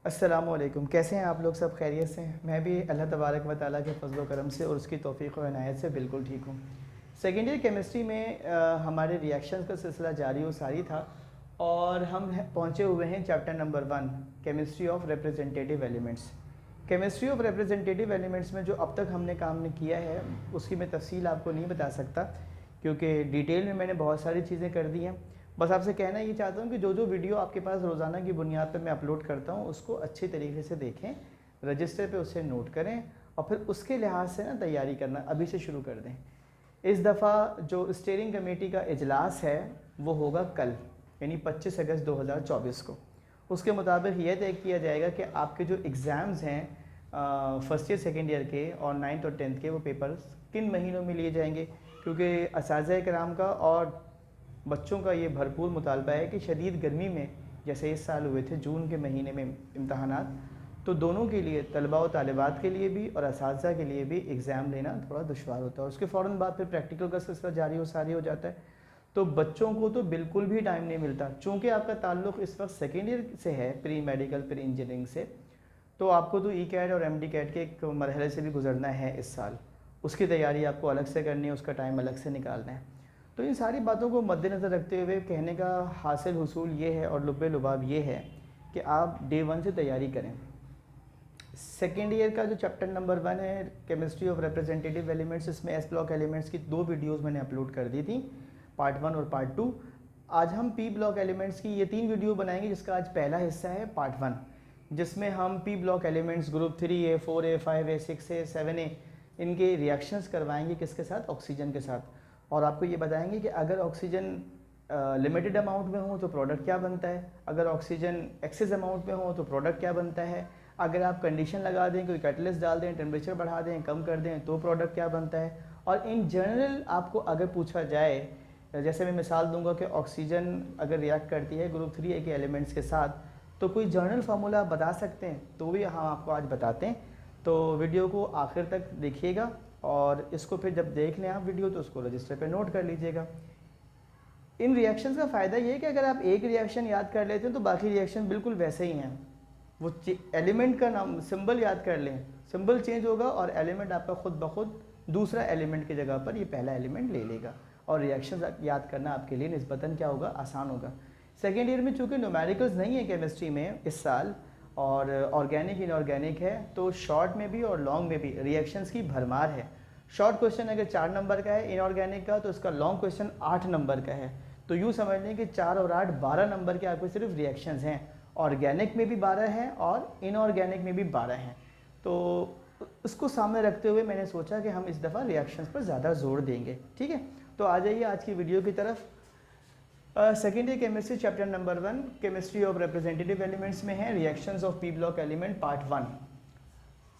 अस्सलामुअलैकुम। कैसे हैं आप लोग? सब खैरियत से हैं? मैं भी अल्लाह तबारक व तआला के फज़ल व करम से और उसकी तौफ़ीक़ व इनायत से बिल्कुल ठीक हूँ। सेकेंड ईयर केमिस्ट्री में हमारे रिएक्शंस का सिलसिला जारी व सारी था और हम पहुँचे हुए हैं chapter number 1, chemistry of representative elements. Chemistry of representative elements में जो अब तक हमने काम किया है उसकी मैं तफ़सील आपको नहीं बता सकता, क्योंकि डिटेल में मैंने बहुत सारी चीज़ें कर दी हैं। बस आपसे कहना ये चाहता हूँ कि जो जो वीडियो आपके पास रोज़ाना की बुनियाद पर मैं अपलोड करता हूँ उसको अच्छी तरीके से देखें, रजिस्टर पे उसे नोट करें और फिर उसके लिहाज से ना तैयारी करना अभी से शुरू कर दें। इस दफ़ा जो स्टीयरिंग कमेटी का इजलास है वो होगा कल, यानी 25 अगस्त 2024 को। उसके मुताबिक यह तय किया जाएगा कि आपके जो एग्ज़ाम्स हैं फर्स्ट ईयर सेकेंड ईयर के और 9th और 10th के वो पेपर्स किन महीनों में लिए जाएंगे, क्योंकि असातिज़ा कराम का और बच्चों का ये भरपूर मुतालबा है कि शदीद गर्मी में जैसे इस साल हुए थे जून के महीने में इम्तहानात, तो दोनों के लिए तलबा और तालिबात के लिए भी और असातिज़ा के लिए भी एग्ज़ाम लेना थोड़ा दुश्वार होता है। उसके फ़ौरन बाद फिर प्रैक्टिकल का सिलसिला जारी हो सारी हो जाता है, तो बच्चों को तो बिल्कुल भी टाइम नहीं मिलता। चूँकि आपका ताल्लुक़ इस वक्त सेकेंड ईयर से है, प्री मेडिकल प्री इंजीनियरिंग से, तो आपको तो ई कैट और MD कैट के एक मरहले से भी गुजरना है इस साल। उसकी तैयारी आपको अलग से करनी है, उसका टाइम अलग से निकालना है। तो इन सारी बातों को मद्देनज़र रखते हुए कहने का हासिल हुसूल ये है और लुब्बे लुबाब ये है कि आप डे 1 से तैयारी करें। सेकेंड ईयर का जो चैप्टर नंबर 1 है केमिस्ट्री ऑफ रिप्रेजेंटेटिव एलिमेंट्स, इसमें एस ब्लॉक एलिमेंट्स की 2 वीडियोस मैंने अपलोड कर दी थी, पार्ट 1 और पार्ट 2। आज हम पी ब्लॉक एलिमेंट्स की ये 3 वीडियो बनाएंगे, जिसका आज पहला हिस्सा है पार्ट 1, जिसमें हम P block elements group 3A 4A 5A 6A 7A इनके रिएक्शंस करवाएंगे किसके साथ? ऑक्सीजन के साथ। और आपको ये बताएंगे कि अगर ऑक्सीजन लिमिटेड अमाउंट में हो तो प्रोडक्ट क्या बनता है, अगर ऑक्सीजन एक्सेस अमाउंट में हो तो प्रोडक्ट क्या बनता है, अगर आप कंडीशन लगा दें, कोई कैटलिस्ट डाल दें, टेम्परेचर बढ़ा दें, कम कर दें, तो प्रोडक्ट क्या बनता है। और इन जनरल आपको अगर पूछा जाए, जैसे मैं मिसाल दूंगा कि ऑक्सीजन अगर रिएक्ट करती है ग्रुप 3A के एलिमेंट्स के साथ, तो कोई जर्नल फार्मूला आप बता सकते हैं, तो भी हम आपको आज बताते हैं। तो वीडियो को आखिर तक देखिएगा और इसको फिर जब देख लें आप वीडियो तो उसको रजिस्टर पे नोट कर लीजिएगा। इन रिएक्शंस का फ़ायदा ये है कि अगर आप एक रिएक्शन याद कर लेते हैं तो बाकी रिएक्शन बिल्कुल वैसे ही हैं। वो एलिमेंट का नाम सिंबल याद कर लें, सिंबल चेंज होगा और एलिमेंट आपका खुद ब खुद दूसरा एलिमेंट की जगह पर ये पहला एलिमेंट ले लेगा और रिएक्शन याद करना आपके लिए निस्बतन क्या होगा? आसान होगा। सेकेंड ईयर में चूँकि न्यूमेरिकल्स नहीं है केमिस्ट्री में इस साल और ऑर्गेनिक इनऑर्गेनिक है, तो शॉर्ट में भी और लॉन्ग में भी रिएक्शंस की भरमार है। शॉर्ट क्वेश्चन अगर 4 नंबर का है इनऑर्गेनिक का, तो इसका लॉन्ग क्वेश्चन 8 नंबर का है। तो यूँ समझ लें कि 4 और 8 12 नंबर के आपके सिर्फ रिएक्शंस हैं। ऑर्गेनिक में भी 12 हैं और इनऑर्गेनिक में भी 12 हैं। तो उसको सामने रखते हुए मैंने सोचा कि हम इस दफ़ा रिएक्शंस पर ज़्यादा जोर देंगे। ठीक है, तो आ जाइए आज की वीडियो की तरफ। Second year chemistry chapter number 1 chemistry of representative elements में है reactions of P block element part 1।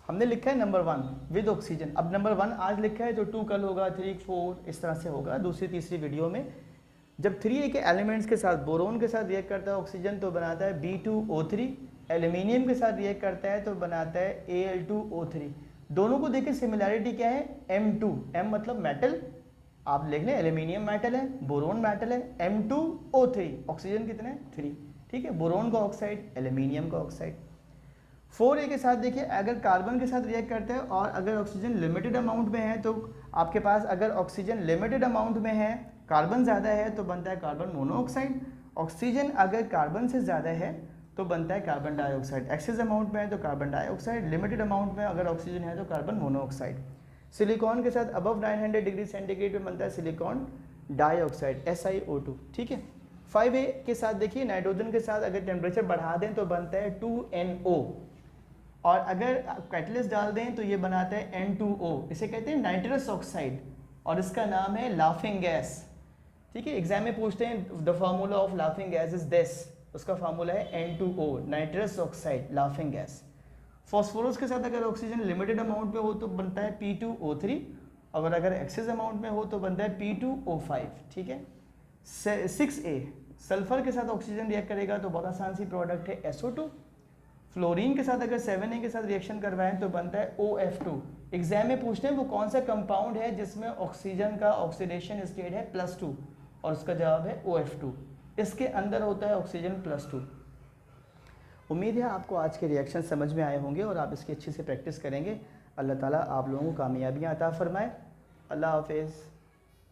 हमने लिखा है नंबर 1 विद ऑक्सीजन। अब नंबर 1 आज लिखा है, जो 2 कल होगा, 3 4 इस तरह से होगा दूसरी तीसरी वीडियो में। जब 3A के एलिमेंट्स के साथ बोरोन के साथ रिएक्ट करता है ऑक्सीजन तो बनाता है B2O3, एल्यूमिनियम के साथ रिएक्ट करता है तो बनाता है Al2O3। दोनों को देखें सिमिलैरिटी क्या है? M2, M मतलब मेटल, आप लिख लें एल्यूमिनियम मेटल है, बोरोन मेटल है, M2O3, ऑक्सीजन कितने हैं? 3। ठीक है, बोरोन का ऑक्साइड, एल्यूमिनियम का ऑक्साइड। 4A के साथ देखिए, अगर कार्बन के साथ रिएक्ट करता है और अगर ऑक्सीजन लिमिटेड अमाउंट में है, तो आपके पास अगर ऑक्सीजन लिमिटेड अमाउंट में है, कार्बन ज़्यादा है तो बनता है कार्बन मोनोऑक्साइड। ऑक्सीजन अगर कार्बन से ज़्यादा है तो बनता है कार्बन डाइऑक्साइड। एक्सेस अमाउंट में है तो कार्बन डाइऑक्साइड, लिमिटेड अमाउंट में अगर ऑक्सीजन है तो कार्बन मोनोऑक्साइड। सिलिकॉन के साथ अबव 900 डिग्री सेंटीग्रेड में बनता है सिलिकॉन डाइऑक्साइड SiO2। ठीक है, 5A के साथ देखिए, नाइट्रोजन के साथ अगर टेम्परेचर बढ़ा दें तो बनता है 2NO, और अगर कैटलिस्ट डाल दें तो ये बनाता है N2O, इसे कहते हैं नाइट्रस ऑक्साइड और इसका नाम है लाफिंग गैस। ठीक है, एग्जाम में पूछते हैं the formula of laughing gas is this, उसका फार्मूला है N2O, nitrous oxide laughing gas. Phosphorus के साथ अगर ऑक्सीजन लिमिटेड अमाउंट में हो तो बनता है P2O3, और अगर एक्सेस अमाउंट में हो तो बनता है P2O5। ठीक है, 6A सल्फर के साथ ऑक्सीजन रिएक्ट करेगा तो बहुत आसान सी प्रोडक्ट है SO2। फ्लोरीन के साथ अगर 7A के साथ रिएक्शन करवाएं तो बनता है OF2। एग्जाम में पूछते हैं वो कौन सा कंपाउंड है जिसमें ऑक्सीजन का ऑक्सीडेशन स्टेट है +2, और उसका जवाब है OF2। इसके अंदर होता है ऑक्सीजन +2। उम्मीद है आपको आज के रिएक्शन समझ में आए होंगे और आप इसकी अच्छे से प्रैक्टिस करेंगे। अल्लाह ताला आप लोगों को कामयाबियाँ अता फ़रमाए। अल्लाह हाफ़िज़।